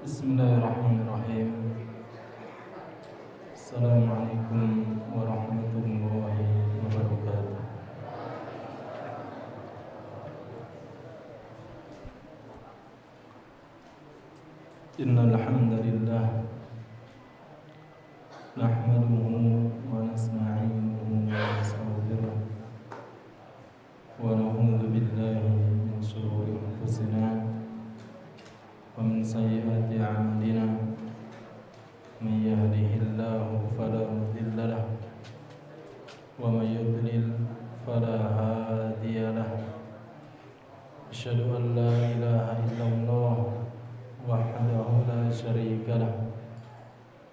Bismillahirrahmanirrahim. Assalamualaikum warahmatullahi wabarakatuh. Innal hamdalillah nahmaduhu wa nasta'inuhu wa nastaghfiruh wa na'udzu billahi min shururi anfusina wa min sayyiati a'malina. Man yahdihillahu fala mudilla lahu wa man yudlil fala hadiya lahu. Asyhadu an la ilaha illallah wahdahu la syarika lahu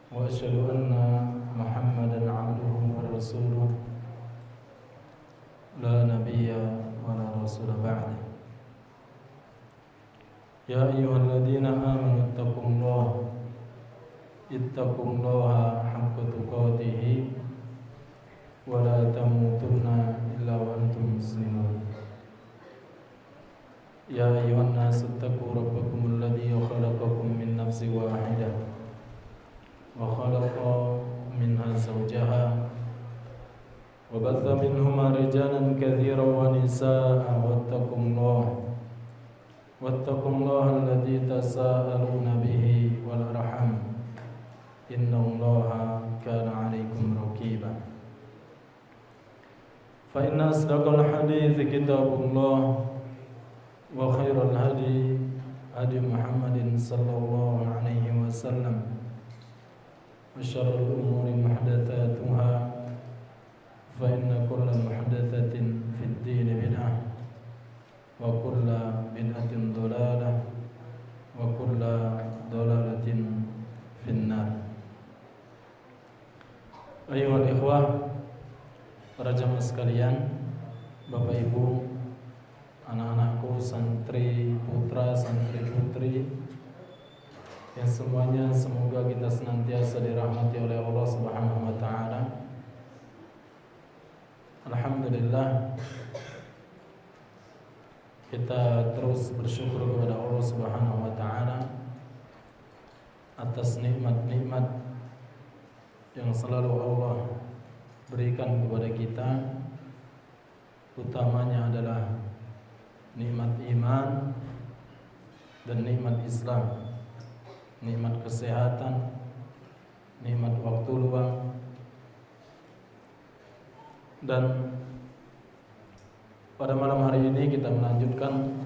wa asyhadu anna Muhammadan abduhu wa rasuluh la nabiyya wa la rasula ba'da. Ya ayyuhalladzina amanu ittaqullaha haqqa tuqatih wa la tamutunna illa wa antum muslimun. Ya ayyuhan nasu ittaqu rabbakumul ladzi khalaqakum min nafsin wahidah wa khalaqa minha zawjaha wa batha minhuma rijalan katsiran wa nisaa'a wattaqullaha alladzi tasaaluna bihi wal arham innallaha kana 'alaikum raqiba. Fa inna asdaqal hadithi kitabullah wa khairal hadi Muhammadin sallallahu alaihi wasallam wa syarrul umuri muhdatsatuha fa inna kulla muhdatsatin fid din bid'ah wa kulla bid'atin dhalalah wa kulla dhalalatin finnar. Ayyuhal ikhwah, para jamaah sekalian, Bapak Ibu, anak-anakku, santri putra, santri putri, yang semuanya semoga kita senantiasa dirahmati oleh Allah Subhanahu wa taala. Alhamdulillah, kita terus bersyukur kepada Allah Subhanahu wa taala atas nikmat-nikmat yang selalu Allah berikan kepada kita. Utamanya adalah nikmat iman dan nikmat Islam, nikmat kesehatan, nikmat waktu luang. Dan pada malam hari ini kita melanjutkan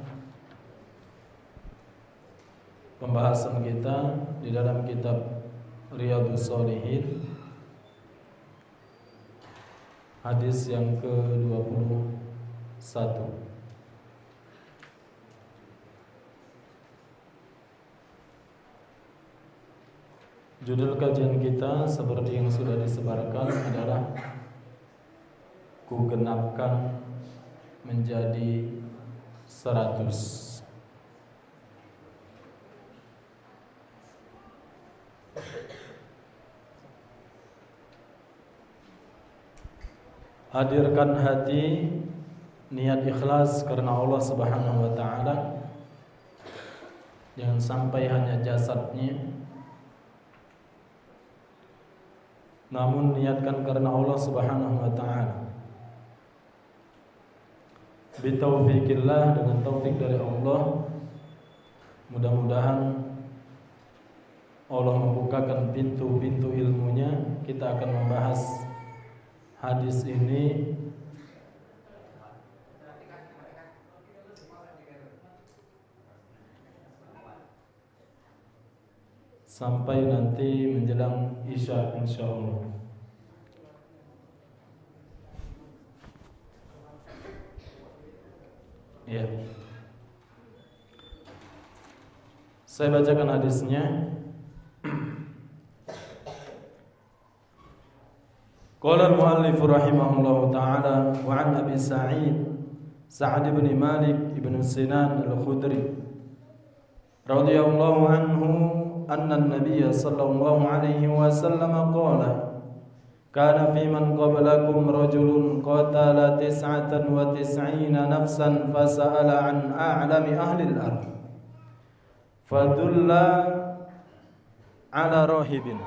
pembahasan kita di dalam kitab Riyadhus Shalihin, hadis yang ke-21. Judul kajian kita seperti yang sudah disebarkan adalah Ku genapkan menjadi 100. Hadirkan hati, niat ikhlas karena Allah Subhanahu wa taala. Jangan sampai hanya jasadnya, namun niatkan karena Allah Subhanahu wa taala. Bitaufikillah, dengan taufik dari Allah, mudah-mudahan Allah membukakan pintu-pintu ilmunya. Kita akan membahas hadis ini sampai nanti menjelang Isya insyaallah. Ya. Saya bacakan hadisnya. Qala al-muallif rahimahullahu ta'ala wa 'an Abi Sa'd bin Malik ibn Sinan al-Khudri radhiyallahu anhu anna an-nabiy sallallahu alaihi wasallam qala kana fi man qablakum rajulun qatala 99 nafsan fasa'ala an a'lami ahli al-ard fadulla ala rahibin.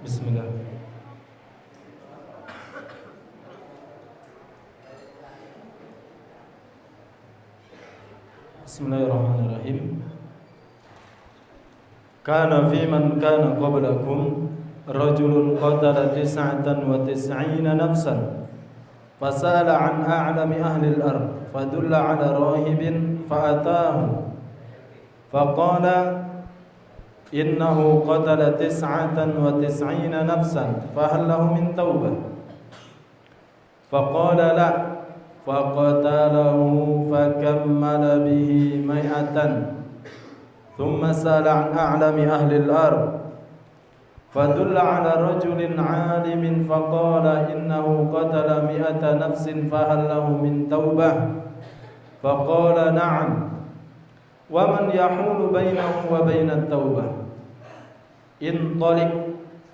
Bismillah. Bismillahirrahmanirrahim. Kana fi man kana qablakum rajulun qatala 99 nafsan fasala an a'lami ahli al-ard fadulla ala rahibin fa'atahu faqala innahu qatala 99 nafsan fahal lahu min taubah faqala la faqatalahu fakammala bihi mai'atan thumma sala an a'lami ahli al-ard fadulla ala rajulin 'alimin faqala innahu qatala 100 nafsin fahal lahu min taubah faqala na'am wa man yahulu bainahu wa bainat taubah intaliq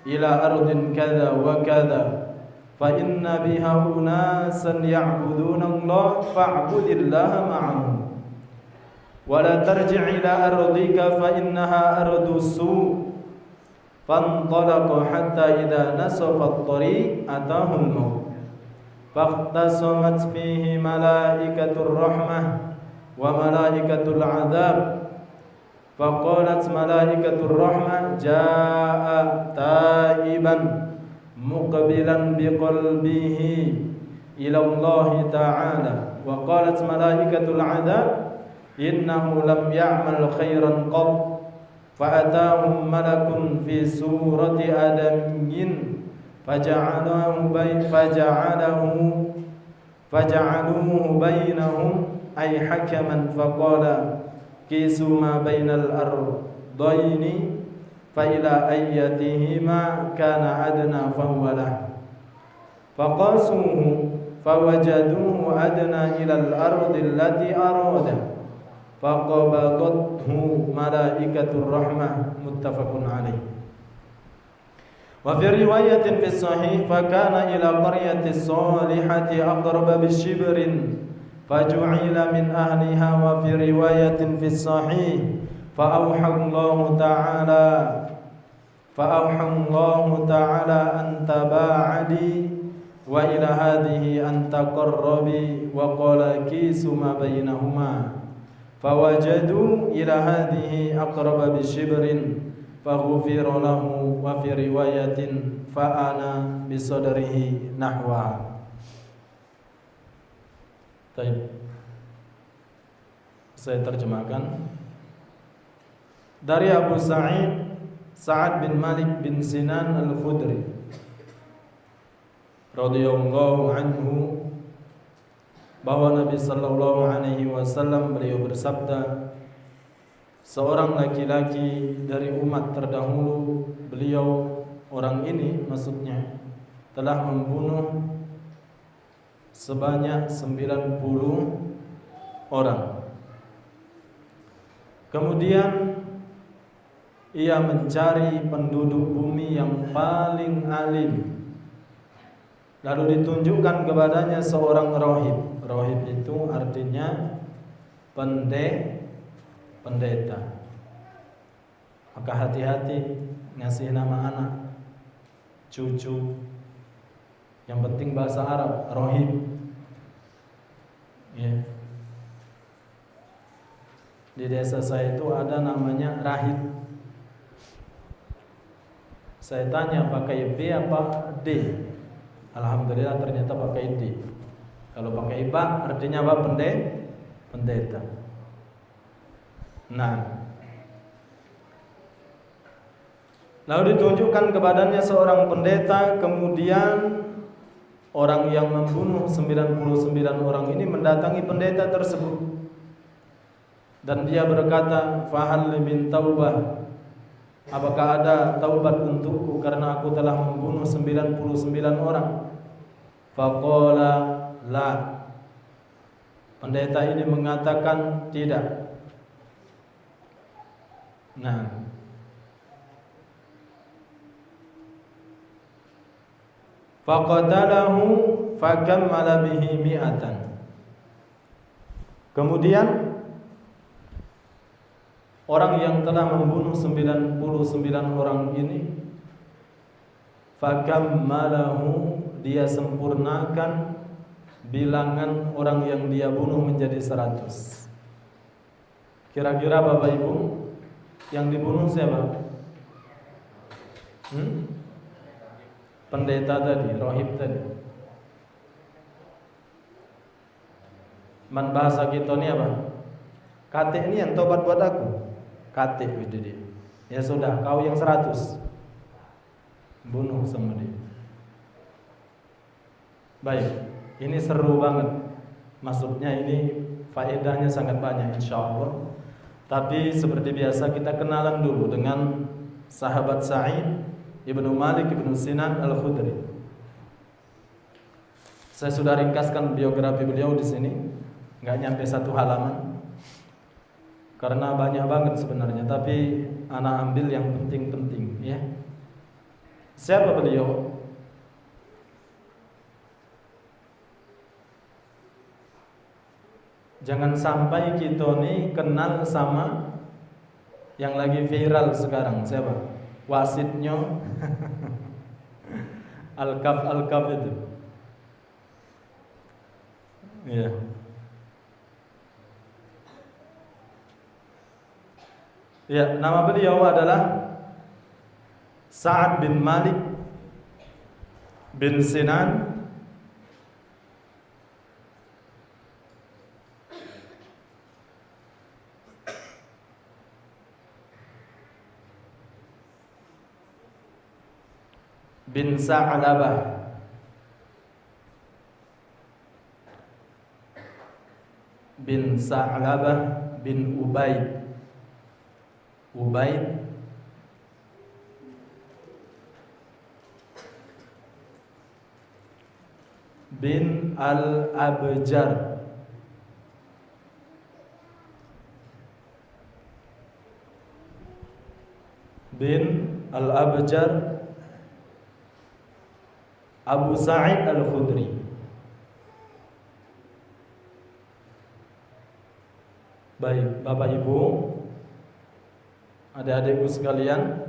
ila ardin kadza wa kadza fa inna biha unasan ya'buduna Allah fa'budillaha ma'ahum wa la tarji' ila ardika fa innaha ardu su' fantalaqa hatta idza nasafa at-tariq atahu al-maut faqtasamat fihi malaikatur rahmah wa malaikatul 'adzab faqalat malaikatur rahmah jaa'a taiban muqbilan biqalbihi ila Allah ta'ala wa qalat malaikatul 'adzab innahu lam ya'mal khairan qad fa'atahum malakun fi surati adamyin faja'aluhu bainahum ay hakaman faqala kisu ma bainal ardaini fa ila ayyatihima kana adna fahuwa lah faqasuhu fawajaduhu adna ila al-ardi allati arada faqabadathu malaikatur rahmah muttafaqun alaih. Wa fi riwayatin fi sahih fa kana ila qaryati salihati aqraba bishibrin faju'ila min ahliha wa fi riwayatin fi sahih fa auha Allah ta'ala an taba'adi wa ila hadhihi an taqarrabi wa qala kisu ma bainahuma fawajadu ila hadhihi aqraba bishibrin faghfira lahu wa fi riwayatin fa ana bisadrihi nahwa. Baik, saya terjemahkan dari Abu Sa'ad bin Malik bin Sinan Al-Khudri radhiyallahu anhu bahwa Nabi sallallahu alaihi wasallam beliau bersabda, seorang laki-laki dari umat terdahulu, beliau orang ini maksudnya telah membunuh sebanyak 90 orang. Kemudian ia mencari penduduk bumi yang paling alim. Lalu ditunjukkan kepadanya seorang rohib. Rohib itu artinya pendeta. Maka hati-hati ngasih nama anak, cucu. Yang penting bahasa Arab, rohib. Ya. Di desa saya itu ada namanya rahib. Saya tanya pakai B apa D? Alhamdulillah ternyata pakai D. Kalau pakai ba artinya apa? Pendeta. Nah, lalu ditunjukkan kepadanya seorang pendeta. Kemudian orang yang membunuh 99 orang ini mendatangi pendeta tersebut. Dan dia berkata, "Fahal min taubah? Apakah ada taubat untukku karena aku telah membunuh 99 orang?" Faqala la. Pendeta ini mengatakan tidak. Nah, faqatalahu fakammala bihi mi'atan. Kemudian orang yang telah membunuh 99 orang ini fakammalahu, dia sempurnakan bilangan orang yang dia bunuh menjadi 100. Kira-kira Bapak Ibu, yang dibunuh siapa? Pendeta tadi, rohib tadi. Man bahasa kita ini apa? Kate ini yang tobat buat aku. Kate itu dia. Ya sudah, kau yang 100 bunuh sama dia. Baik, ini seru banget. Maksudnya ini faedahnya sangat banyak insyaallah. Tapi seperti biasa kita kenalan dulu dengan sahabat Sa'id Ibnu Malik Ibnu Sinan Al-Khudri. Saya sudah ringkaskan biografi beliau di sini, nggak nyampe 1 halaman. Karena banyak banget sebenarnya, tapi ana ambil yang penting-penting ya. Siapa beliau? Jangan sampai kita nih kenal sama yang lagi viral sekarang, siapa? Wasitnya Al-Kaf itu. Iya. Ya, nama beliau adalah Sa'ad bin Malik bin Sinan bin Sa'labah bin Sa'labah bin Ubaid bin Al-Abjar Abu Sa'id Al-Khudri. Baik, Bapak Ibu, adik-adikku sekalian,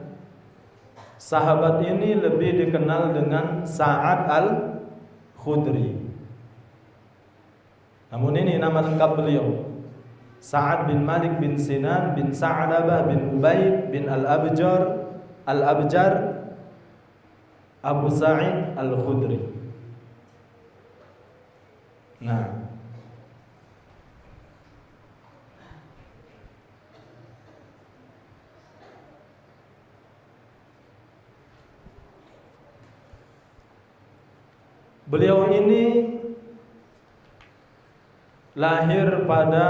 sahabat ini lebih dikenal dengan Sa'ad Al-Khudri. Namun ini nama lengkap beliau, Sa'ad bin Malik bin Sinan bin Sa'labah bin Ubaid bin Al-Abjar Abu Sa'id Al-Khudri. Nah, beliau ini lahir pada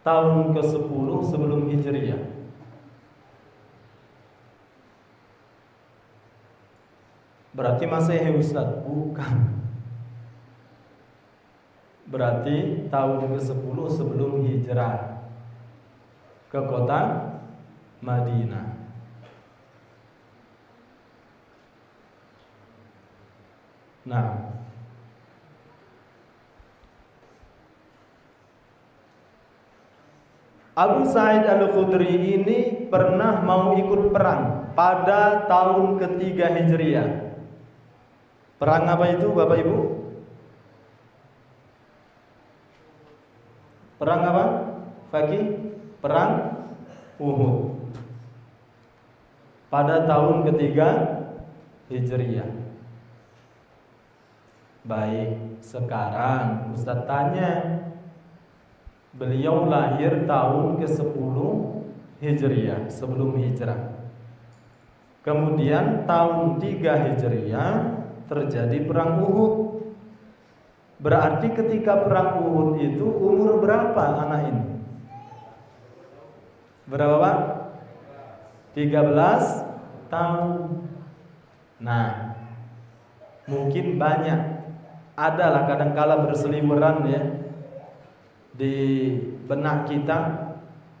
tahun ke-10 sebelum Hijriah. Berarti Masehi, Ustaz? Bukan. Berarti tahun ke-10 sebelum hijrah ke kota Madinah. Nah, Abu Sa'id Al-Khudri ini pernah mau ikut perang pada tahun ketiga Hijriah. Perang apa itu, Bapak Ibu? Perang apa? Fakih? Perang Uhud. Pada tahun ketiga Hijriah. Baik, sekarang Ustaz tanya, beliau lahir tahun ke-10 Hijriah, sebelum hijrah. Kemudian tahun 3 Hijriah terjadi perang Uhud. Berarti ketika perang Uhud itu umur berapa anak ini? Berapa, Pak? 13 tahun. Nah, mungkin banyak, adalah kadangkala berseliweran ya di benak kita.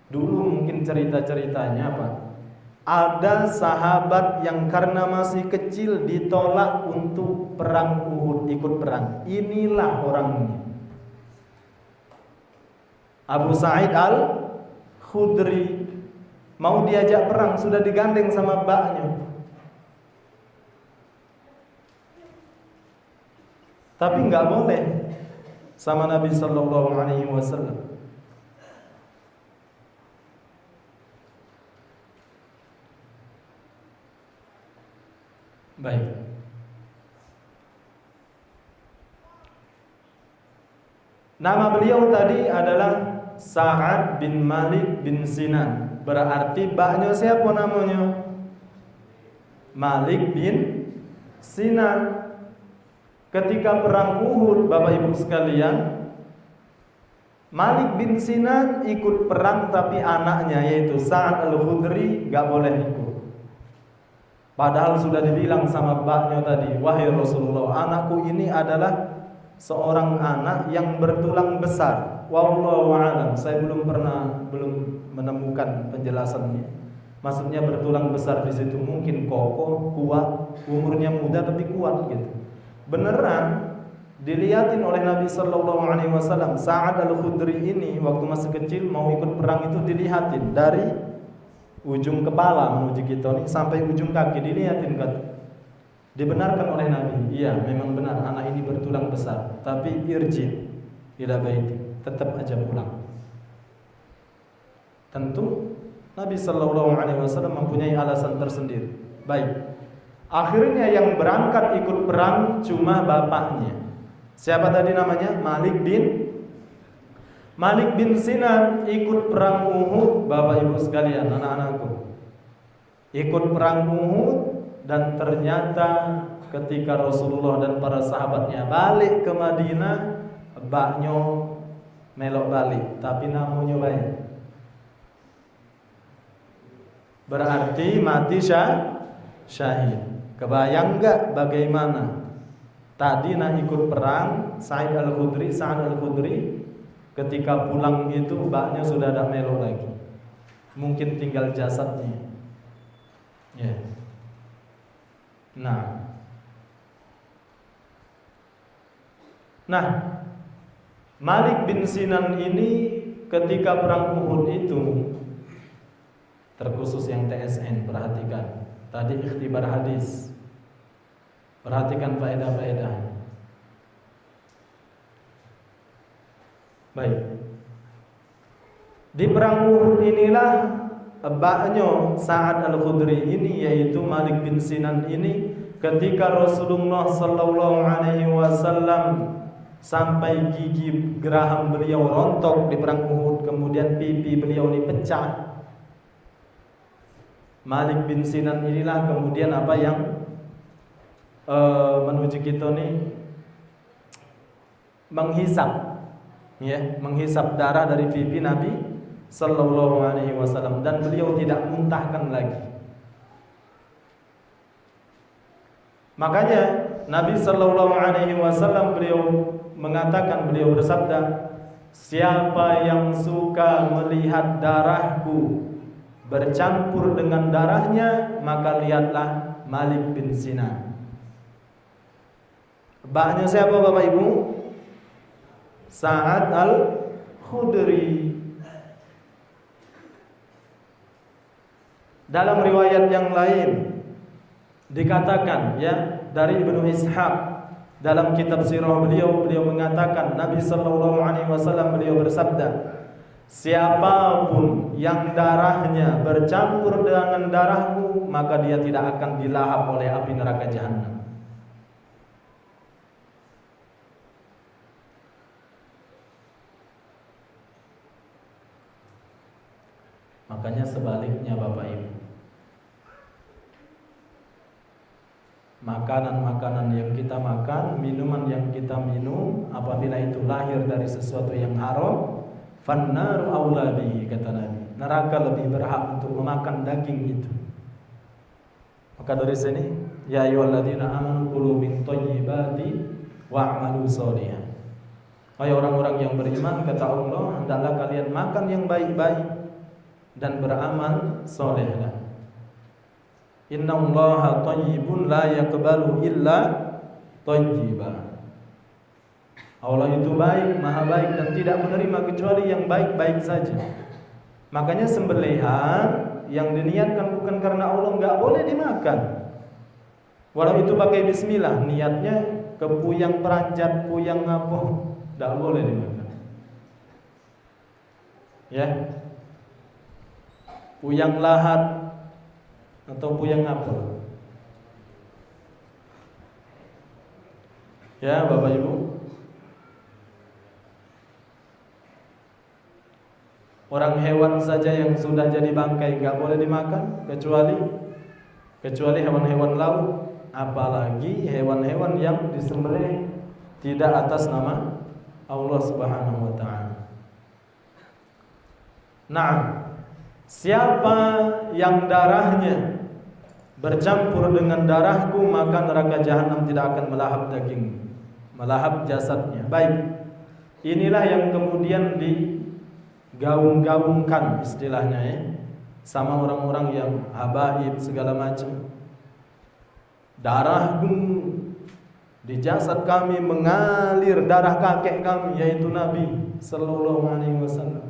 Dulu mungkin cerita-ceritanya apa? Ada sahabat yang karena masih kecil ditolak untuk perang Uhud, ikut perang. Inilah orangnya. Abu Sa'id Al-Khudri mau diajak perang, sudah digandeng sama mbaknya. Tapi enggak boleh sama Nabi sallallahu alaihi wasallam. Baik. Nama beliau tadi adalah Sa'ad bin Malik bin Sinan. Berarti baknya siapa namanya? Malik bin Sinan. Ketika perang Uhud, Bapak Ibu sekalian, Malik bin Sinan ikut perang, tapi anaknya yaitu Sa'ad Al-Khudri gak boleh ikut. Padahal sudah dibilang sama baknya tadi, wahai Rasulullah, anakku ini adalah seorang anak yang bertulang besar. Wallahu a'lam, saya belum menemukan penjelasannya. Maksudnya bertulang besar di situ mungkin kokoh, kuat, umurnya muda tapi kuat gitu. Beneran dilihatin oleh Nabi sallallahu alaihi wasallam. Sa'ad Al-Khudri ini waktu masih kecil mau ikut perang itu dilihatin dari ujung kepala menuju Kitoni sampai ujung kaki, dilihatin kan. Dibenarkan oleh Nabi. Iya, memang benar anak ini bertulang besar, tapi irji ila baiti, tetap aja pulang. Tentu Nabi sallallahu alaihi wasallam mempunyai alasan tersendiri. Baik. Akhirnya yang berangkat ikut perang cuma bapaknya. Siapa tadi namanya? Malik bin Sinan ikut perang Uhud, Bapak Ibu sekalian, anak-anakku. Ikut perang Uhud dan ternyata ketika Rasulullah dan para sahabatnya balik ke Madinah, baknya melok balik, tapi namanya baik. Berarti mati syahid. Kebayang enggak bagaimana tadi nak ikut perang Sa'ad Al-Khudri ketika pulang itu baknya sudah ada melo lagi. Mungkin tinggal jasadnya. Ya. Nah, Malik bin Sinan ini ketika perang Uhud itu, terkhusus yang TSN, perhatikan. Tadi ikhtibar hadis. Perhatikan faedah-faedah. Baik. Di perang Uhud inilah baknya Sa'ad Al-Khudri ini, yaitu Malik bin Sinan ini, ketika Rasulullah sallallahu alaihi wasallam sampai gigi geraham beliau rontok di perang Uhud, kemudian pipi beliau ini pecah. Malik bin Sinan inilah kemudian apa yang menuju kita nih menghisap, ya, menghisap darah dari pipi Nabi sallallahu alaihi wasallam, dan beliau tidak muntahkan lagi. Makanya Nabi sallallahu alaihi wasallam beliau mengatakan, beliau bersabda, siapa yang suka melihat darahku bercampur dengan darahnya, maka lihatlah Malik bin Sinan. Baknya siapa Bapak Ibu? Sa'ad Al-Khudri. Dalam riwayat yang lain dikatakan, ya, dari Ibnu Ishaq dalam kitab sirah beliau mengatakan, Nabi sallallahu alaihi wasallam beliau bersabda, siapapun yang darahnya bercampur dengan darahku, maka dia tidak akan dilahap oleh api neraka jahanam. Makanya sebaliknya Bapak Ibu, makanan-makanan yang kita makan, minuman yang kita minum, apabila itu lahir dari sesuatu yang haram, fannaru aula bihi, kata Nabi, neraka lebih berhak untuk memakan daging itu. Maka dari sini, ya ayyuhalladzina amanu kulu min thayyibati wa'malu sholihan. Hai orang-orang yang beriman, kata Allah, hendaklah kalian makan yang baik-baik dan beramal solehlah. Innallaha thayyibun la yaqbalu illa thayyiban. Allah itu baik, maha baik, dan tidak menerima kecuali yang baik-baik saja. Makanya sembelihan yang diniatkan bukan karena Allah enggak boleh dimakan. Walau itu pakai bismillah, niatnya ke puyang peranjat, puyang ngapo, enggak boleh dimakan. Ya. Puyang lahat atau puyang ngapo. Ya, Bapak Ibu. Orang hewan saja yang sudah jadi bangkai enggak boleh dimakan, kecuali hewan-hewan laut, apalagi hewan-hewan yang disembelih tidak atas nama Allah Subhanahu wa taala. Nah, siapa yang darahnya bercampur dengan darahku, maka neraka jahanam tidak akan melahap daging, melahap jasadnya. Baik. Inilah yang kemudian digaung-gaungkan istilahnya, ya, sama orang-orang yang habaib segala macam. Darahku Di jasad kami mengalir darah kakek kami, yaitu Nabi sallallahu alaihi wasallam.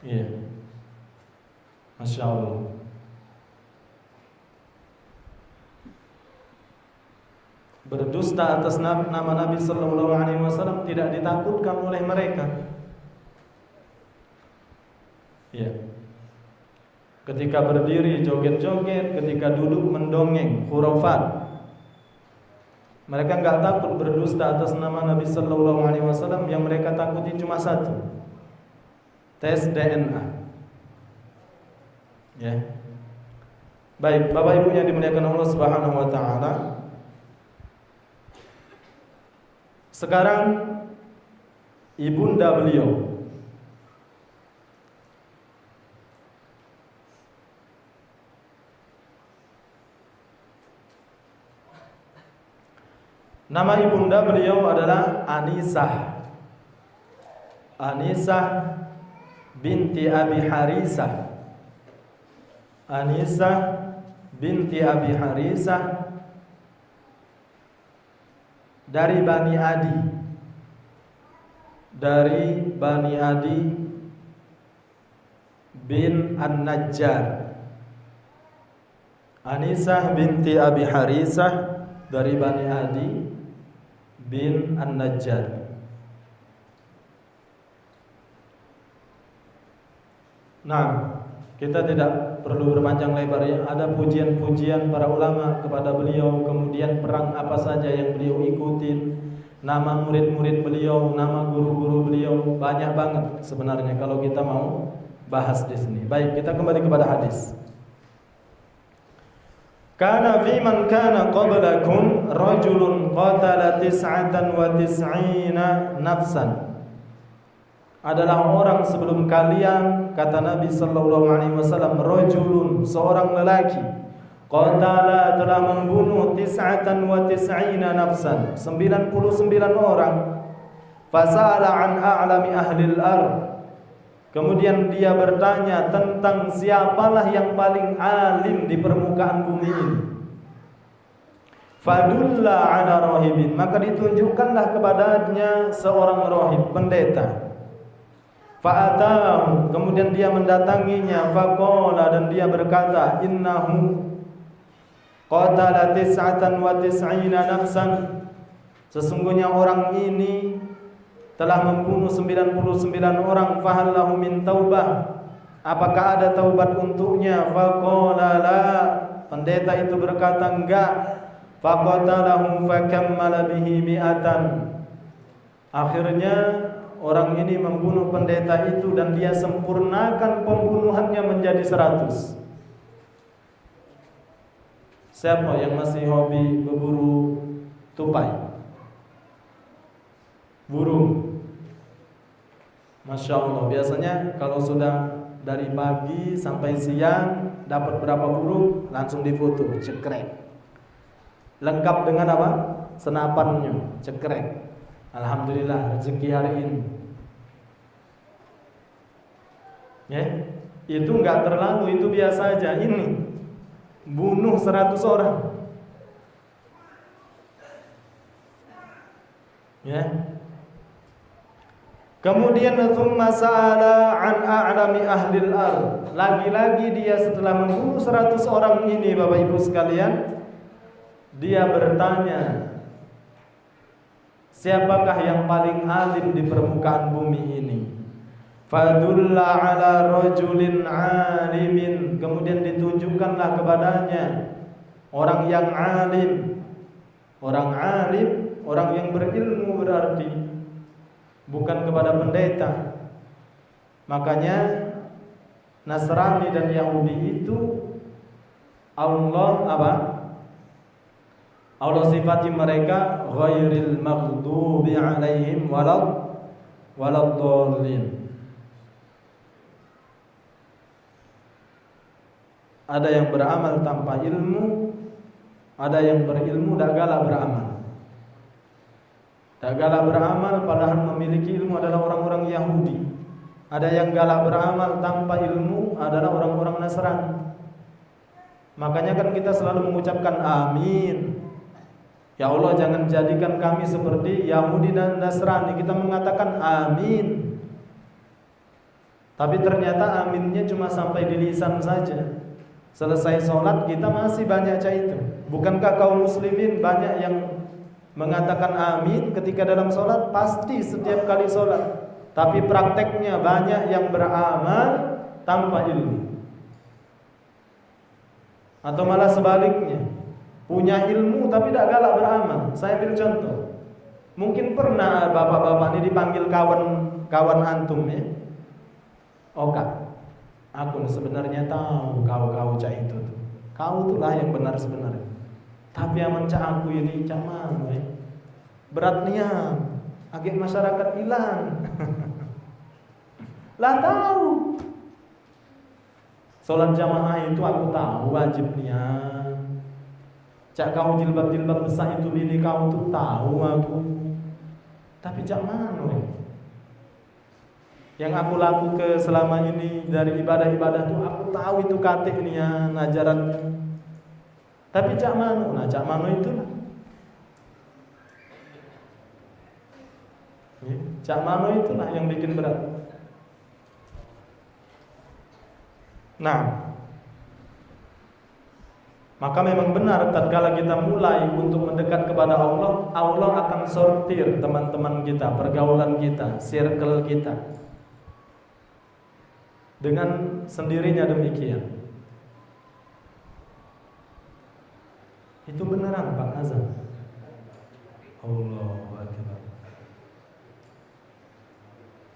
Iya. Masya Allah. Berdusta atas nama Nabi sallallahu alaihi wasallam tidak ditakutkan oleh mereka. Iya. Ketika berdiri joget-joget, ketika duduk mendongeng, khurafat. Mereka enggak takut berdusta atas nama Nabi sallallahu alaihi wasallam, yang mereka takuti cuma satu. Tes DNA. Ya. Baik, Bapak Ibu yang dimuliakan Allah Subhanahu wa taala. Sekarang ibunda beliau, nama ibunda beliau adalah Anisah. Anisah binti Abi Harisah. Anisah binti Abi Harisah dari Bani Adi. Dari Bani Adi bin An-Najjar. Anisah binti Abi Harisah dari Bani Adi bin An-Najjar. Nah, kita tidak perlu berpanjang lebar ya. Ada pujian-pujian para ulama kepada beliau, kemudian perang apa saja yang beliau ikutin, nama murid-murid beliau, nama guru-guru beliau, banyak banget sebenarnya kalau kita mau bahas di sini. Baik, kita kembali kepada hadis. Kana fi man kana qablakum rajulun qatala 99 nafsan. Adalah orang sebelum kalian, kata Nabi sallallahu alaihi wasallam, rajulun, seorang lelaki, qatala, telah membunuh 99 nafsan, 99 orang. Fasala an a'lami ahlil ardh. Kemudian dia bertanya tentang siapalah yang paling alim di permukaan bumi ini. Fadulla ala rahibin, maka ditunjukkanlah kepadanya seorang rahib, pendeta. Fa'atahu, kemudian dia mendatanginya. Faqala, dan dia berkata, innahu qatala 99 nafsan, sesungguhnya orang ini telah membunuh 99 orang. Fahal lahu min taubah, apakah ada taubat untuknya? Faqala la, pendeta itu berkata enggak. Faqatalahu fakammala bihi mi'atan, akhirnya orang ini membunuh pendeta itu dan dia sempurnakan pembunuhannya menjadi 100. Siapa yang masih hobi berburu tupai? Burung. Masya Allah, biasanya kalau sudah dari pagi sampai siang dapat berapa burung, langsung difoto, cekrek. Lengkap dengan apa? Senapannya, cekrek. Alhamdulillah rezeki hari ini. Ya, itu enggak terlalu, itu biasa aja. Ini bunuh 100 orang. Ya. Kemudian tsumma sa'ala an a'lami ahlil ardh. Lagi-lagi dia setelah membunuh 100 orang ini, Bapak Ibu sekalian, dia bertanya, siapakah yang paling alim di permukaan bumi ini? Fadulla ala rajulin alimin, kemudian ditunjukkanlah kepadanya orang yang alim. Orang alim, orang yang berilmu berarti, bukan kepada pendeta. Makanya Nasrani dan Yahudi itu Allah apa? Allah sifati mereka ghairil maghdubi alaihim waladdallin. Ada yang beramal tanpa ilmu, ada yang berilmu tak galak beramal. Tak galak beramal padahal memiliki ilmu adalah orang-orang Yahudi. Ada yang galak beramal tanpa ilmu adalah orang-orang Nasrani. Makanya kan kita selalu mengucapkan amin. Ya Allah, jangan jadikan kami seperti Yahudi dan Nasrani. Kita mengatakan amin, tapi ternyata aminnya cuma sampai di lisan saja. Selesai sholat kita masih banyak itu. Bukankah kaum muslimin banyak yang mengatakan amin ketika dalam sholat? Pasti setiap kali sholat. Tapi prakteknya banyak yang beramal tanpa ilmu. Atau malah sebaliknya, punya ilmu tapi tidak galak beramal. Saya ambil contoh. Mungkin pernah bapak-bapak ini dipanggil kawan antum ya. Oh kak, aku sebenarnya tahu kau cak itu. Kau itulah yang benar sebenarnya. Tapi yang mencak aku ini cak mana ya? Beratnya agak masyarakat hilang. Lah tahu. Sholat jamaah itu aku tahu wajibnya. Cak kau jilbab besar itu bini kau tuh tahu aku. Tapi cak mana? Yang aku lakukan selama ini dari ibadah-ibadah tuh aku tahu itu katik ini ya ajaran. Tapi cak mana? Nah cak mana itu lah. Cak mana itulah yang bikin berat. Nah, maka memang benar tatkala kita mulai untuk mendekat kepada Allah, Allah akan sortir teman-teman kita, pergaulan kita, circle kita. Dengan sendirinya demikian. Itu beneran Pak Azam. Allahu Akbar.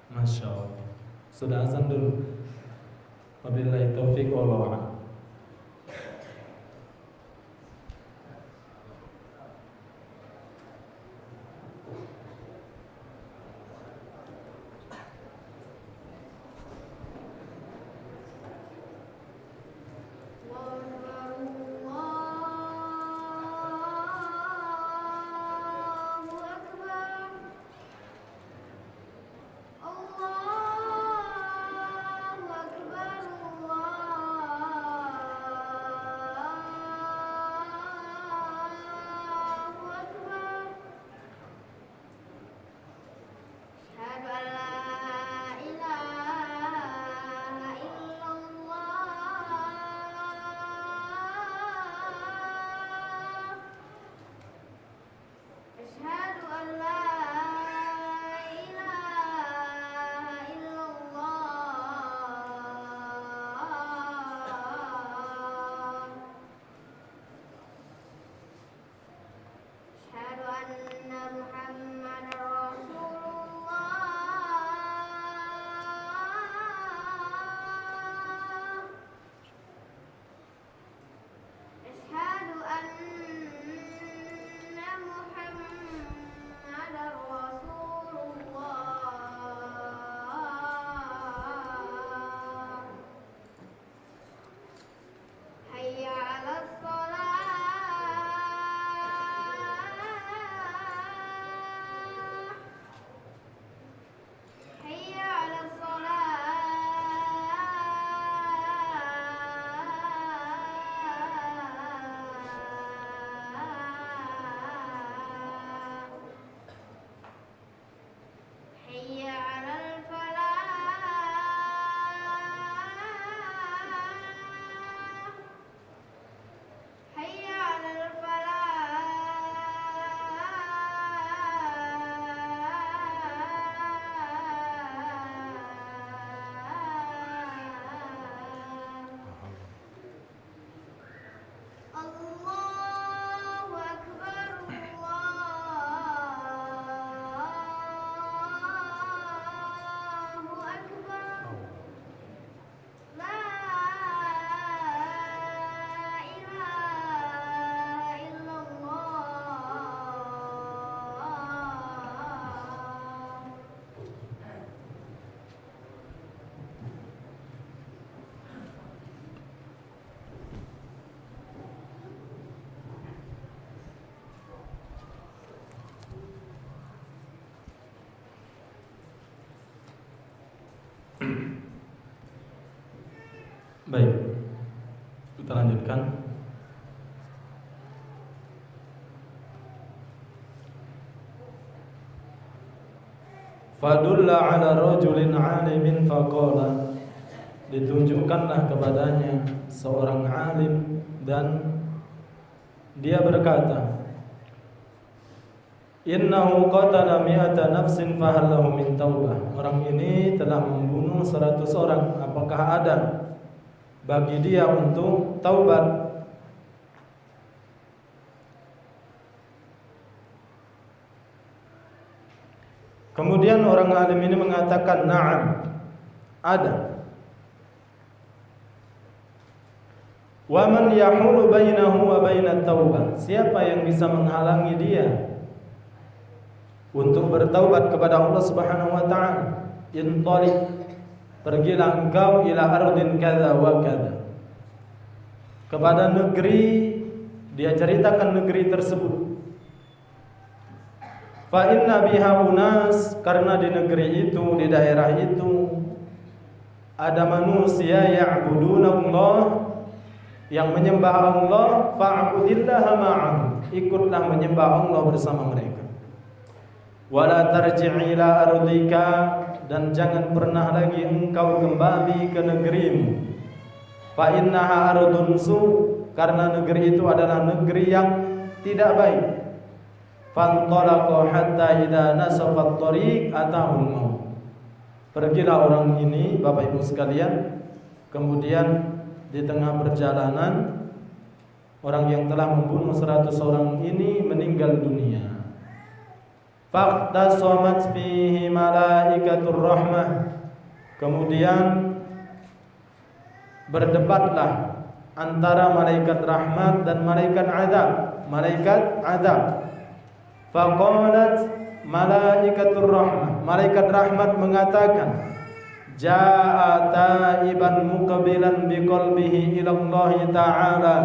Masya Allah. Sudah azan dulu. Wabillahi taufiq wallahu a'lam. Baik, kita lanjutkan. Fadulla ala rajulin alimin faqala, ditunjukkanlah kepadanya seorang alim dan dia berkata, innahu qatala mi'ata nafsin fahal lahu min taubah. Orang ini telah membunuh 100 orang, apakah ada bagi dia untuk taubat? Kemudian orang alim ini mengatakan, na'am, ada. Wa man yahulu bainahu wa bainat taubah, siapa yang bisa menghalangi dia untuk bertaubat kepada Allah Subhanahu wa taala? Intaliq, pergilah engkau ila ardin kadza wa kadza, kepada negeri, dia ceritakan negeri tersebut. Fa inna biha unas, karena di negeri itu, di daerah itu ada manusia ya'buduna Allah, yang menyembah Allah. Fa'budillaha ma'ahum, ikutlah menyembah Allah bersama mereka. Wala tarji' ila ardika, dan jangan pernah lagi engkau kembali ke negerimu. Fa innaha ardun su', karena negeri itu adalah negeri yang tidak baik. Fantalaqa hatta idza nasafa at-tariq atahul maut. Pergilah orang ini, Bapak Ibu sekalian, kemudian di tengah perjalanan orang yang telah membunuh 100 orang ini meninggal dunia. Faqtasamat fihi malaikatur rahmah, kemudian berdebatlah antara malaikat rahmat dan malaikat azab. Malaikat azab. Faqalat malaikatur rahmah, malaikat rahmat mengatakan, jaa taiban muqbilan biqalbihi ila Allah taala,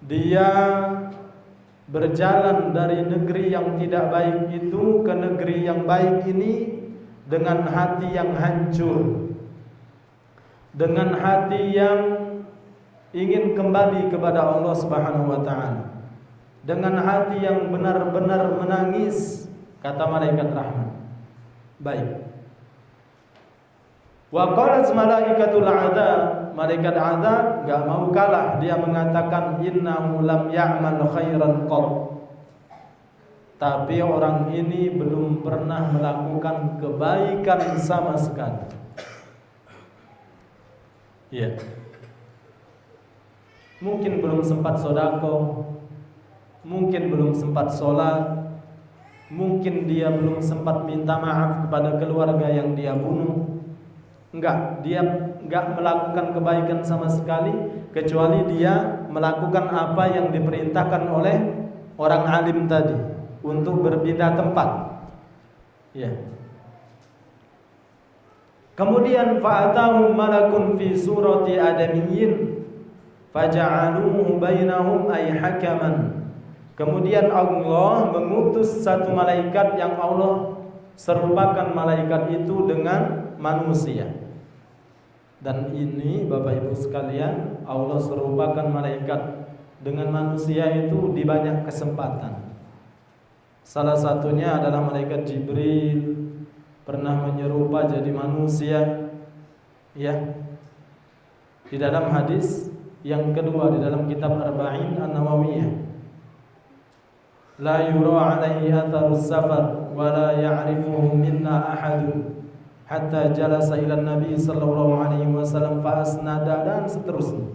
dia berjalan dari negeri yang tidak baik itu ke negeri yang baik ini dengan hati yang hancur, dengan hati yang ingin kembali kepada Allah Subhanahu wa taala, dengan hati yang benar-benar menangis. Kata malaikat rahmat, baik. Wa qalat malaikatul adzab, malaikat azab enggak mau kalah, dia mengatakan, innahu lam ya'mal khairan qat, tapi orang ini belum pernah melakukan kebaikan sama sekali. Ya, mungkin belum sempat sedekah, mungkin belum sempat sholat, mungkin dia belum sempat minta maaf kepada keluarga yang dia bunuh. Dia enggak melakukan kebaikan sama sekali, kecuali dia melakukan apa yang diperintahkan oleh orang alim tadi, untuk berpindah tempat. Ya. Kemudian fa'atahu malakun fi surati adamiyyin faja'aluhu bainahum ay hakaman. Kemudian Allah mengutus satu malaikat yang Allah serupakan malaikat itu dengan manusia. Dan ini Bapak Ibu sekalian, Allah serupakan malaikat dengan manusia itu di banyak kesempatan. Salah satunya adalah malaikat Jibril pernah menyerupa jadi manusia, ya. Di dalam hadis yang kedua di dalam kitab Arba'in An-Nawawiyah, la yura alaihi atharus safar wa la ya'rifuhu minna ahadun hatta jalasa ila Nabi sallallahu alaihi wasallam fa asnada, dan seterusnya.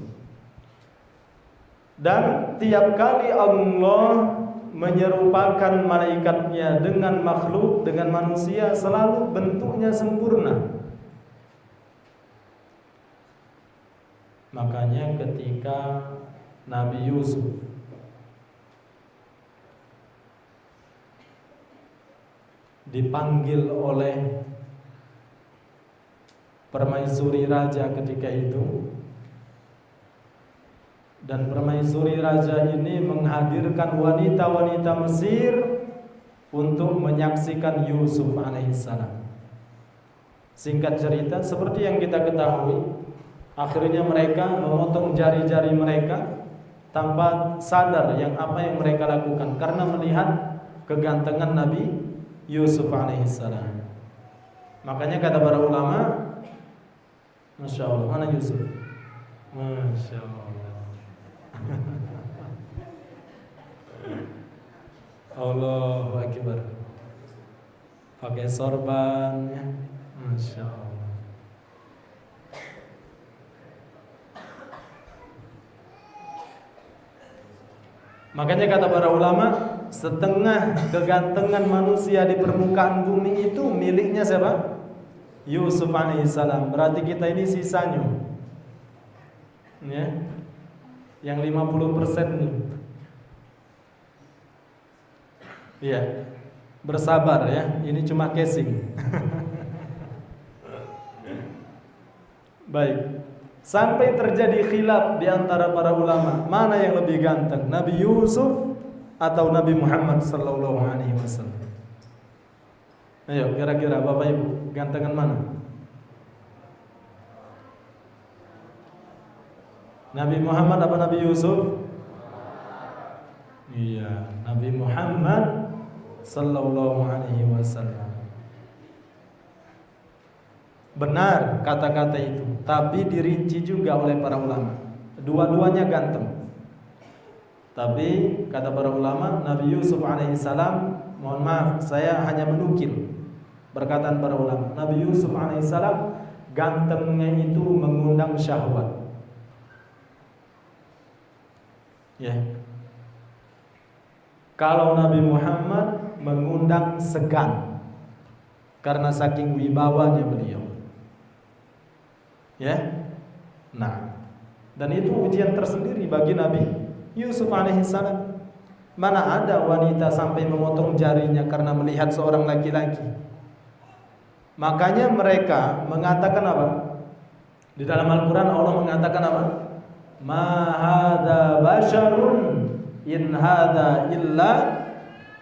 Dan tiap kali Allah menyerupakan malaikatnya dengan makhluk, dengan manusia, selalu bentuknya sempurna. Makanya ketika Nabi Yusuf dipanggil oleh permaisuri raja ketika itu, dan permaisuri raja ini menghadirkan wanita-wanita Mesir untuk menyaksikan Yusuf alaihissalam. Singkat cerita, seperti yang kita ketahui, akhirnya mereka memotong jari-jari mereka tanpa sadar apa yang mereka lakukan, karena melihat kegantengan Nabi Yusuf alaihissalam. Makanya kata para ulama, Masya Allah, mana Yusuf? Masya Allah. Allahu Akbar. Pakai sorban ya. Masya Allah. Makanya kata para ulama, setengah kegantengan manusia di permukaan bumi itu miliknya siapa? Yusuf alaihissalam. Berarti kita ini sisanya, ya, yang 50% nih. Iya, bersabar ya. Ini cuma casing. Baik. Sampai terjadi khilaf di antara para ulama, mana yang lebih ganteng, Nabi Yusuf atau Nabi Muhammad sallallahu alaihi wasallam? Ayo, kira-kira Bapak Ibu, gantengan mana? Nabi Muhammad apa Nabi Yusuf? Iya, Nabi Muhammad sallallahu alaihi wasallam. Benar kata-kata itu, tapi dirinci juga oleh para ulama. Dua-duanya ganteng. Tapi kata para ulama, Nabi Yusuf alaihissalam, mohon maaf, saya hanya menukil perkataan para ulama. Nabi Yusuf alaihissalam gantengnya itu mengundang syahwat. Ya. Kalau Nabi Muhammad mengundang segan karena saking wibawanya beliau. Ya. Nah, dan itu ujian tersendiri bagi Nabi Yusuf alaihissalam. Mana ada wanita sampai memotong jarinya karena melihat seorang laki-laki. Makanya mereka mengatakan apa? Di dalam Al-Quran Allah mengatakan apa? Ma hadza basyarun in hadza illa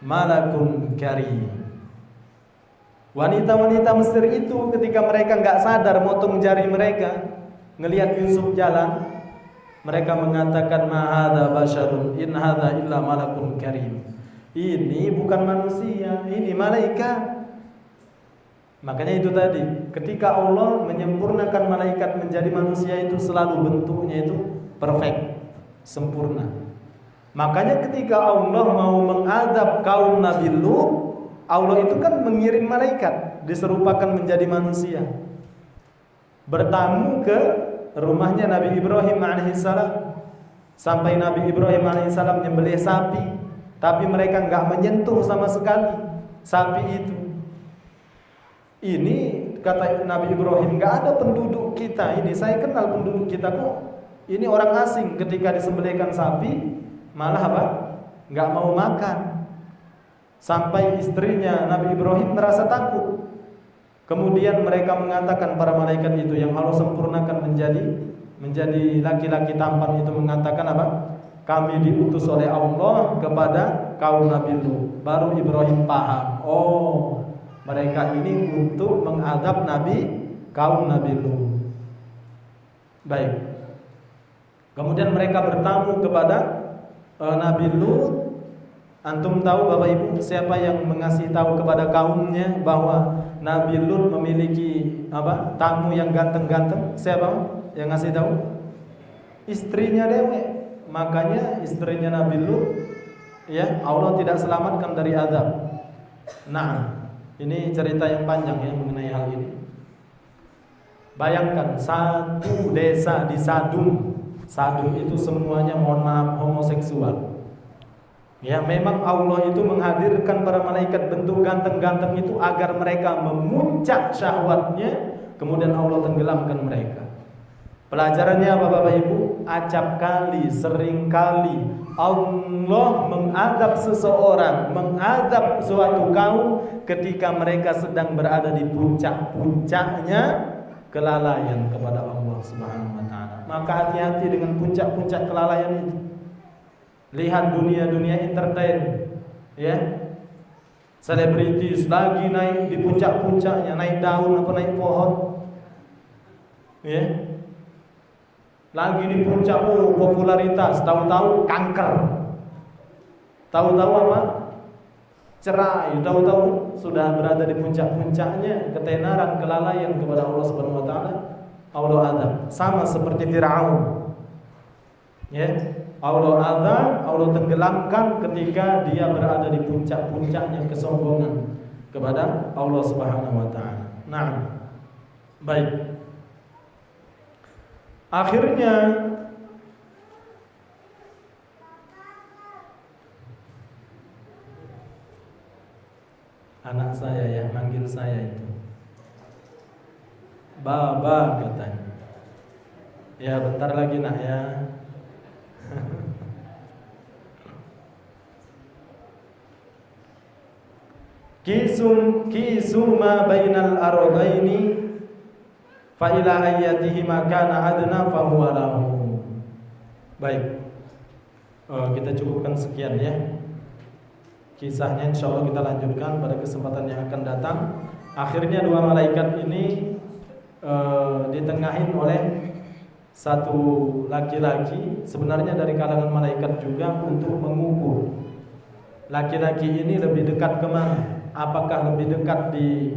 malakun karim. Wanita-wanita Mesir itu ketika mereka enggak sadar motong jari mereka, ngelihat Yusuf jalan, mereka mengatakan ma hadza basyarun in hadza illa malakun karim. Ini bukan manusia, ini malaikat. Makanya itu tadi, ketika Allah menyempurnakan malaikat menjadi manusia itu selalu bentuknya itu perfect, sempurna. Makanya ketika Allah mau mengadab kaum Nabi Lut, Allah itu kan mengirim malaikat diserupakan menjadi manusia, bertamu ke rumahnya Nabi Ibrahim alaihissalam. Sampai Nabi Ibrahim alaihissalam menyembelih sapi, tapi mereka enggak menyentuh sama sekali sapi itu. Ini kata Nabi Ibrahim, enggak ada penduduk kita ini, saya kenal penduduk kita kok. Ini orang asing, ketika disembelihkan sapi malah apa? Enggak mau makan. Sampai istrinya Nabi Ibrahim merasa takut. Kemudian mereka mengatakan, para malaikat itu yang Allah sempurnakan menjadi laki-laki tampan itu mengatakan apa? Kami diutus oleh Allah kepada kaum Nabi Lut. Baru Ibrahim paham. Oh, mereka ini untuk mengadab kaum Nabi Lut. Baik. Kemudian mereka bertamu kepada Nabi Lut. Antum tahu Bapak Ibu siapa yang mengasih tahu kepada kaumnya bahwa Nabi Lut memiliki apa? Tamu yang ganteng-ganteng? Siapa yang ngasih tahu? Istrinya dewek. Makanya istrinya Nabi Lut, ya, Allah tidak selamatkan dari azab. Nah, ini cerita yang panjang ya mengenai hal ini. Bayangkan satu desa di Sadum. Sadum itu semuanya mohon maaf homoseksual. Ya, memang Allah itu menghadirkan para malaikat bentuk ganteng-ganteng itu agar mereka memuncak syahwatnya, kemudian Allah tenggelamkan mereka. Pelajarannya apa Bapak Ibu? Acap kali, sering kali Allah mengadab seseorang, mengadab suatu kaum ketika mereka sedang berada di puncak-puncaknya kelalaian kepada Allah Subhanahu wa taala. Maka hati-hati dengan puncak-puncak kelalaian itu. Lihat dunia-dunia entertain, ya. Selebritis lagi naik di puncak-puncaknya, naik daun apa naik pohon. Ya. Lagi di puncak popularitas, tahu-tahu kanker. Tahu-tahu apa? cerai, tahu-tahu sudah berada di puncak-puncaknya ketenaran, kelalaian kepada Allah Subhanahu wa taala, Allah azab. Sama seperti Firaun. Ya, Allah azab, Allah tenggelamkan ketika dia berada di puncak-puncaknya kesombongan kepada Allah Subhanahu wa taala. Nah, baik. Akhirnya anak saya ya manggil saya itu Baba katanya. Ya bentar lagi nak ya. Kisuma bainal ardaini fa ila ayatihi makana adna fa huwa lahu. Baik. Kita cukupkan sekian ya. Kisahnya insyaallah kita lanjutkan pada kesempatan yang akan datang. Akhirnya dua malaikat ini ditengahin oleh satu laki-laki, sebenarnya dari kalangan malaikat juga, untuk mengukur laki-laki ini lebih dekat kemana. Apakah lebih dekat di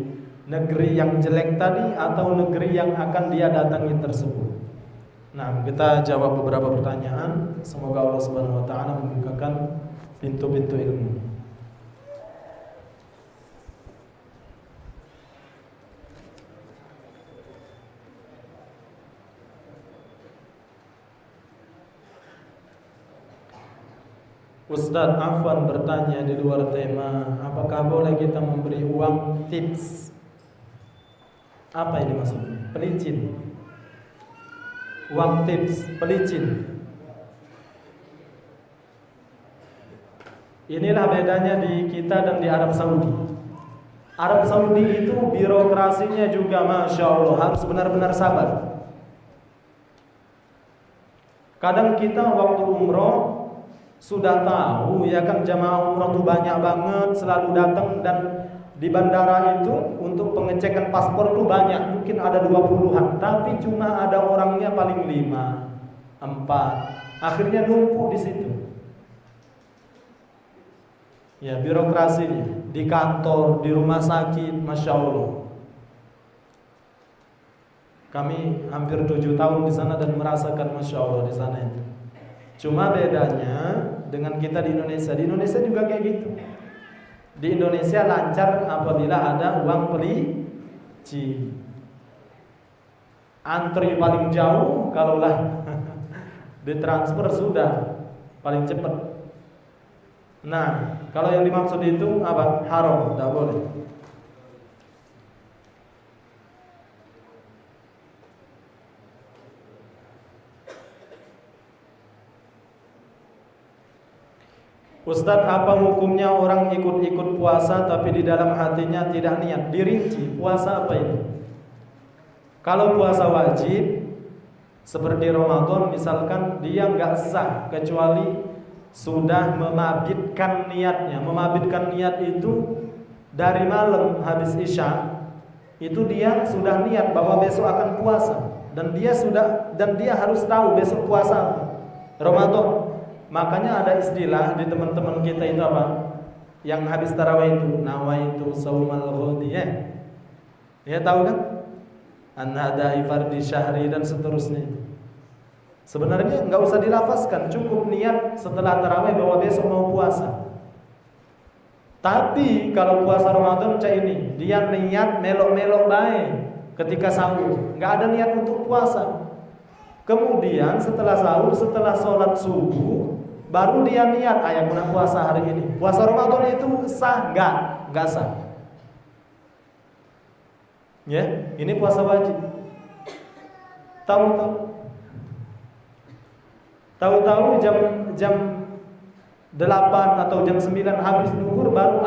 negeri yang jelek tadi atau negeri yang akan dia datangi tersebut. Nah, kita jawab beberapa pertanyaan. Semoga Allah Subhanahu wa taala membukakan pintu-pintu ilmu. Ustadz Afwan bertanya di luar tema, apakah boleh kita memberi uang tips? Apa ini maksudnya? Pelicin. Uang tips, pelicin. Inilah bedanya di kita dan di Arab Saudi. Arab Saudi itu birokrasinya juga Masya Allah harus benar-benar sabar. Kadang kita waktu umroh sudah tahu ya kan, jamaah umroh itu banyak banget selalu datang, dan di bandara itu untuk pengecekan paspor itu banyak, mungkin ada 20-an, tapi cuma ada orangnya paling 5, 4. Akhirnya numpuk di situ. Ya, birokrasinya di kantor, di rumah sakit, Masya Allah. Kami hampir 7 tahun di sana dan merasakan Masya Allah di sana itu. Cuma bedanya dengan kita di Indonesia. Di Indonesia juga kayak gitu. Di Indonesia lancar apabila ada uang pelicin. Antri paling jauh, kalaulah ditransfer sudah paling cepat. Nah, kalau yang dimaksud itu apa? Haram, tidak boleh. Ustadz, apa hukumnya orang ikut-ikut puasa tapi di dalam hatinya tidak niat? Dirinci, puasa apa ini? Kalau puasa wajib seperti Ramadan misalkan, dia nggak sah kecuali sudah memabitkan niatnya. Memabitkan niat itu dari malam habis Isya, itu dia sudah niat bahwa besok akan puasa, dan dia harus tahu besok puasa Ramadan. Makanya ada istilah di teman-teman kita itu apa? Yang habis tarawih itu nawaitu saumal ghadi. Ya tahu kan? An-nadai fardi syahri dan seterusnya. Sebenarnya enggak usah dilafazkan, cukup niat setelah tarawih bahwa besok mau puasa. Tapi kalau puasa Ramadan macam ini, dia niat melok-melok baik ketika sahur, enggak ada niat untuk puasa. Kemudian setelah sahur, setelah sholat subuh, baru dia niat ayat guna puasa hari ini. Puasa Ramadan itu sah? Enggak sah. Ya, ini puasa wajib. Tahu-tahu jam 8 atau jam 9 habis zuhur baru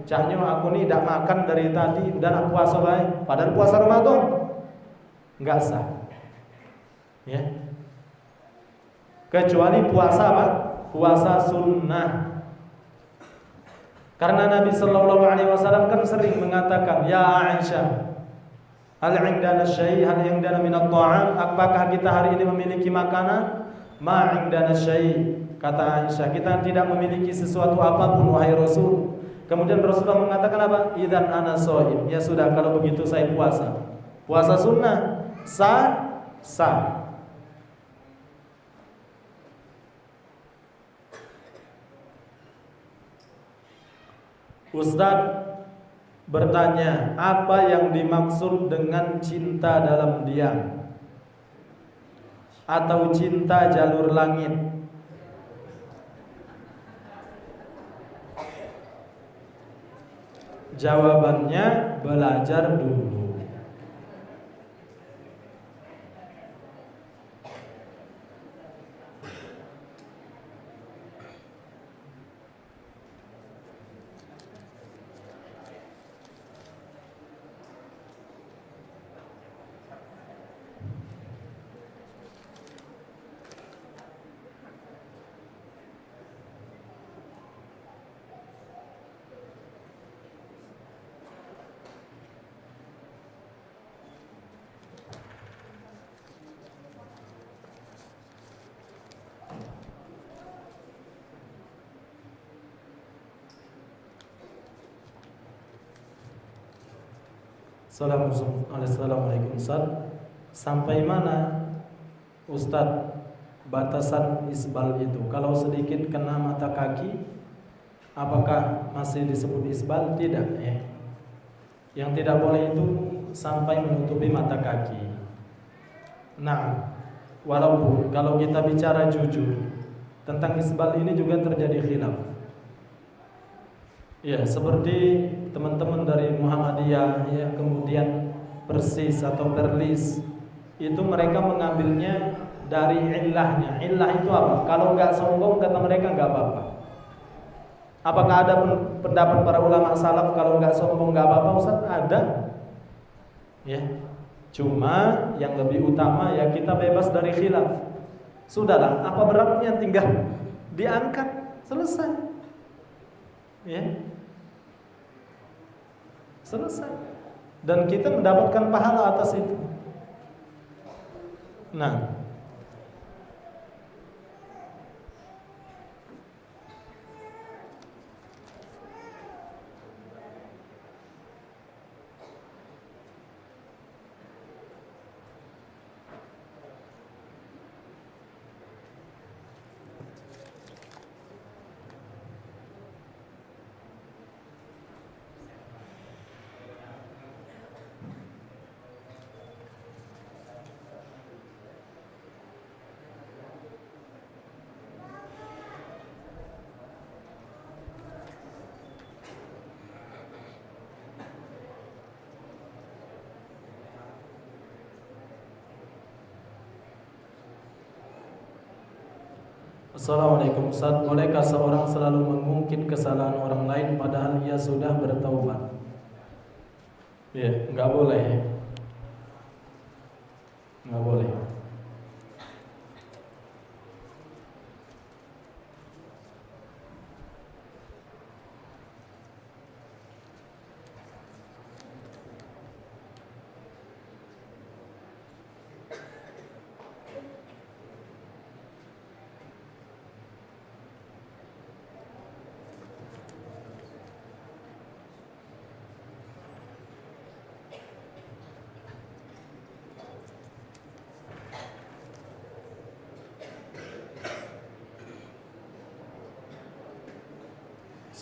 cahnya aku nih tidak makan dari tadi, udah puasa baik. Padahal puasa Ramadan enggak sah. Ya. Kecuali puasa apa? Puasa sunnah. Karena Nabi sallallahu alaihi wasallam kan sering mengatakan, "Ya Aisyah, hal indana syai', hal indana minat ta'am?" Apakah kita hari ini memiliki makanan? Ma indana syai'. Kata Aisyah, kita tidak memiliki sesuatu apapun wahai Rasul, Kemudian Rasulullah mengatakan apa? Idzan ana shaim. Ya sudah, kalau begitu saya puasa. Puasa sunnah sah. Ustadz bertanya, apa yang dimaksud dengan cinta dalam diam atau cinta jalur langit? Jawabannya, belajar dulu. Assalamualaikum Ustaz. Sampai mana Ustaz batasan isbal itu? Kalau sedikit kena mata kaki, apakah masih disebut isbal? Tidak ya. Yang tidak boleh itu sampai menutupi mata kaki. Nah, walaupun kalau kita bicara jujur tentang isbal ini juga terjadi khilaf. Ya, seperti teman-teman dari Muhammadiyah ya, kemudian Persis atau Perlis, itu mereka mengambilnya dari illahnya. Illah itu apa? Kalau nggak sombong, kata mereka nggak apa-apa. Apakah ada pendapat para ulama salaf kalau nggak sombong nggak apa-apa? Ustaz, ada. Ya, cuma yang lebih utama ya kita bebas dari khilaf. Sudahlah, apa beratnya, tinggal diangkat, selesai. Ya. Selesai. Dan kita mendapatkan pahala atas itu. Nah, Assalamualaikum Ustaz, bolehkah seorang selalu mengungkit kesalahan orang lain padahal ia sudah bertaubat? Ya, nggak boleh. Nggak boleh.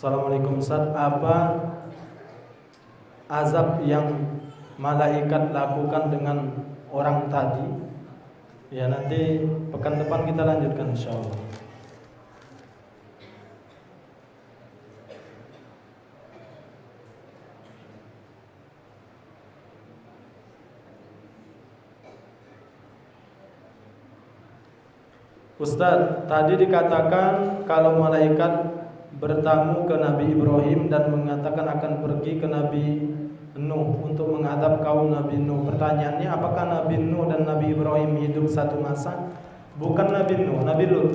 Assalamualaikum Ustaz, apa azab yang malaikat lakukan dengan orang tadi? Ya, nanti pekan depan kita lanjutkan insyaallah. Ustaz, tadi dikatakan kalau malaikat bertamu ke Nabi Ibrahim dan mengatakan akan pergi ke Nabi Nuh untuk menghadap kaum Nabi Nuh. Pertanyaannya, apakah Nabi Nuh dan Nabi Ibrahim hidup satu masa? Bukan Nabi Nuh, Nabi Lut.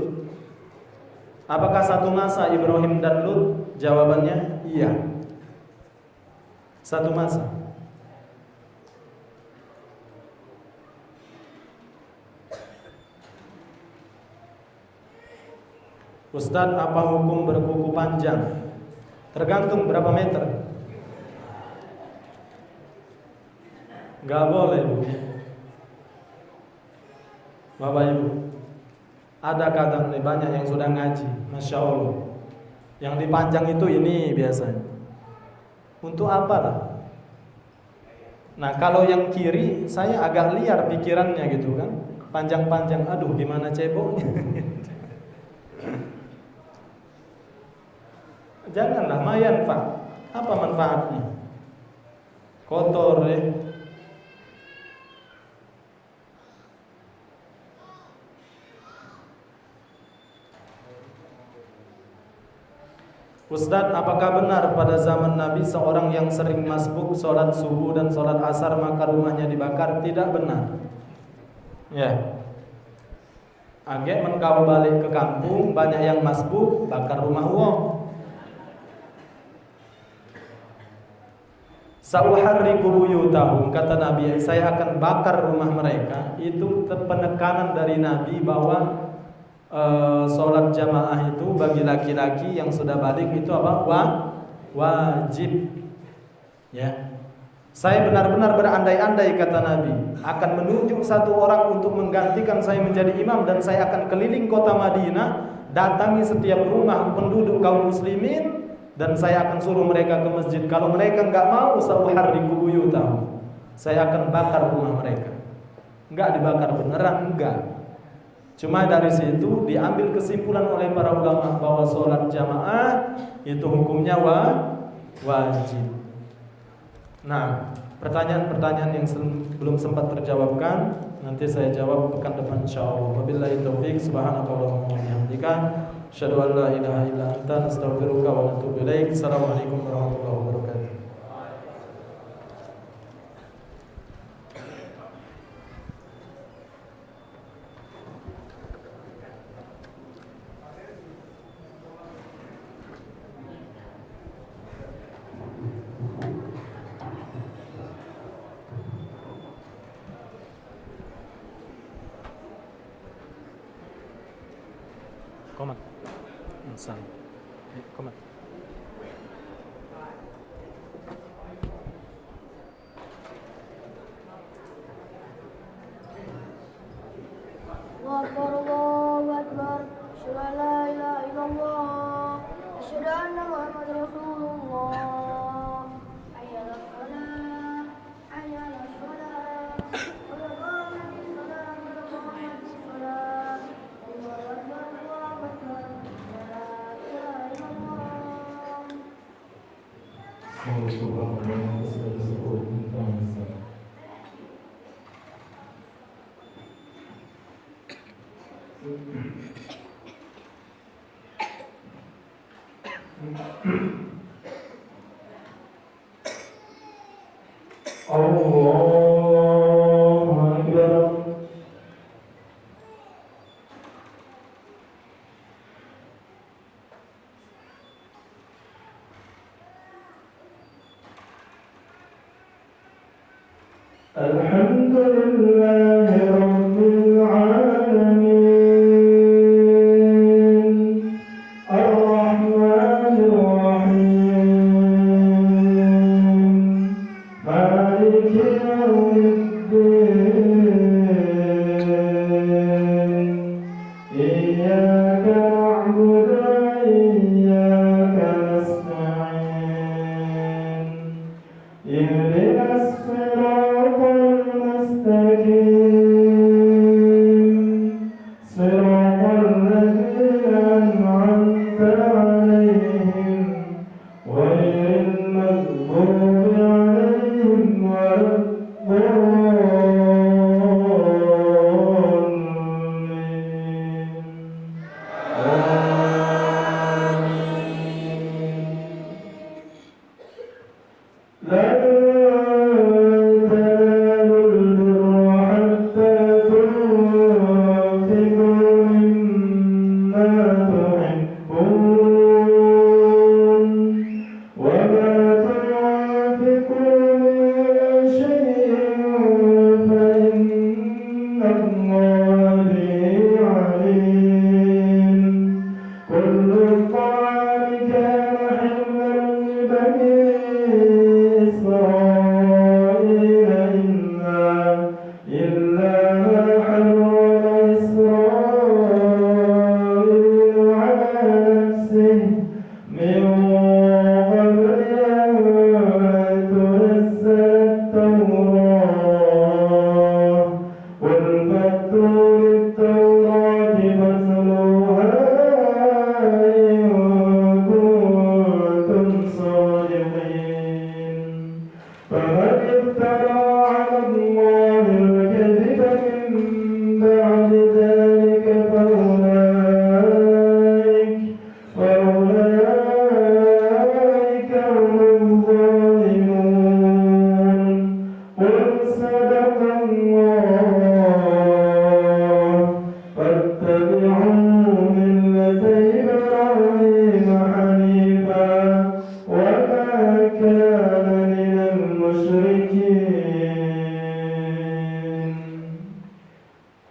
Apakah satu masa Ibrahim dan Lut? Jawabannya iya. Satu masa. Ustadz, apa hukum berkuku panjang? Tergantung berapa meter. Gak boleh, Bu. Bapak Ibu, ada kadang nih banyak yang sudah ngaji, Masya Allah. Yang dipanjang itu ini biasanya. Untuk apa lah? Nah kalau yang kiri saya agak liar pikirannya gitu kan, panjang-panjang, aduh gimana ceboknya. Janganlah, mayan Pak. Apa manfaatnya? Kotor ya. Ustadz, apakah benar pada zaman Nabi seorang yang sering masbuk sholat subuh dan sholat asar maka rumahnya dibakar? Tidak benar. Ya. Agak menkau balik ke kampung, banyak yang masbuk, bakar rumah wong. Sauharriku buyutahum, kata Nabi, saya akan bakar rumah mereka. Itu penekanan dari Nabi bahwa sholat jamaah itu bagi laki-laki yang sudah balik itu apa? Wajib. Ya. Saya benar-benar berandai-andai, kata Nabi, akan menunjuk satu orang untuk menggantikan saya menjadi imam, dan saya akan keliling kota Madinah, datangi setiap rumah penduduk kaum muslimin, dan saya akan suruh mereka ke masjid. Kalau mereka enggak mau, sauharriku buyutahum, saya akan bakar rumah mereka. Enggak dibakar beneran, enggak. Cuma dari situ diambil kesimpulan oleh para ulama bahwa sholat jamaah itu hukumnya wajib. Nah, pertanyaan-pertanyaan yang belum sempat terjawabkan nanti saya jawab pekan depan insyaallah. Wabillahi taufik, subhanakallahumma wa bihamdika, asyhadu an la ilaha illa anta, astaghfiruka wa atubu ilaik. Assalamualaikum warahmatullahi wabarakatuh. Komat. Insan. Komat. Allahu Akbar, asyhadu an la ilaha illallah, asyhadu anna Muhammadar Rasulullah. Hayya 'alas shalah, hayya 'alas shalah. Allahu akbar, Allahu akbar, Allahu akbar. La ilaha illallah. Allahu Akbar. Alhamdulillahi Rabbil Alamin, Ar-Rahmanir Rahim, Maliki Yawmiddin, Iyyaka na'budu wa iyyaka nasta'in, ihdinas siratal mustaqim.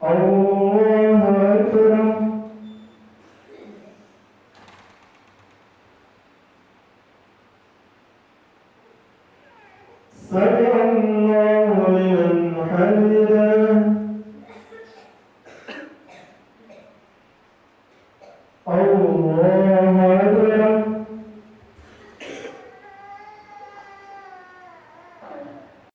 الله أكبر سمع الله لمن حمده الله أكبر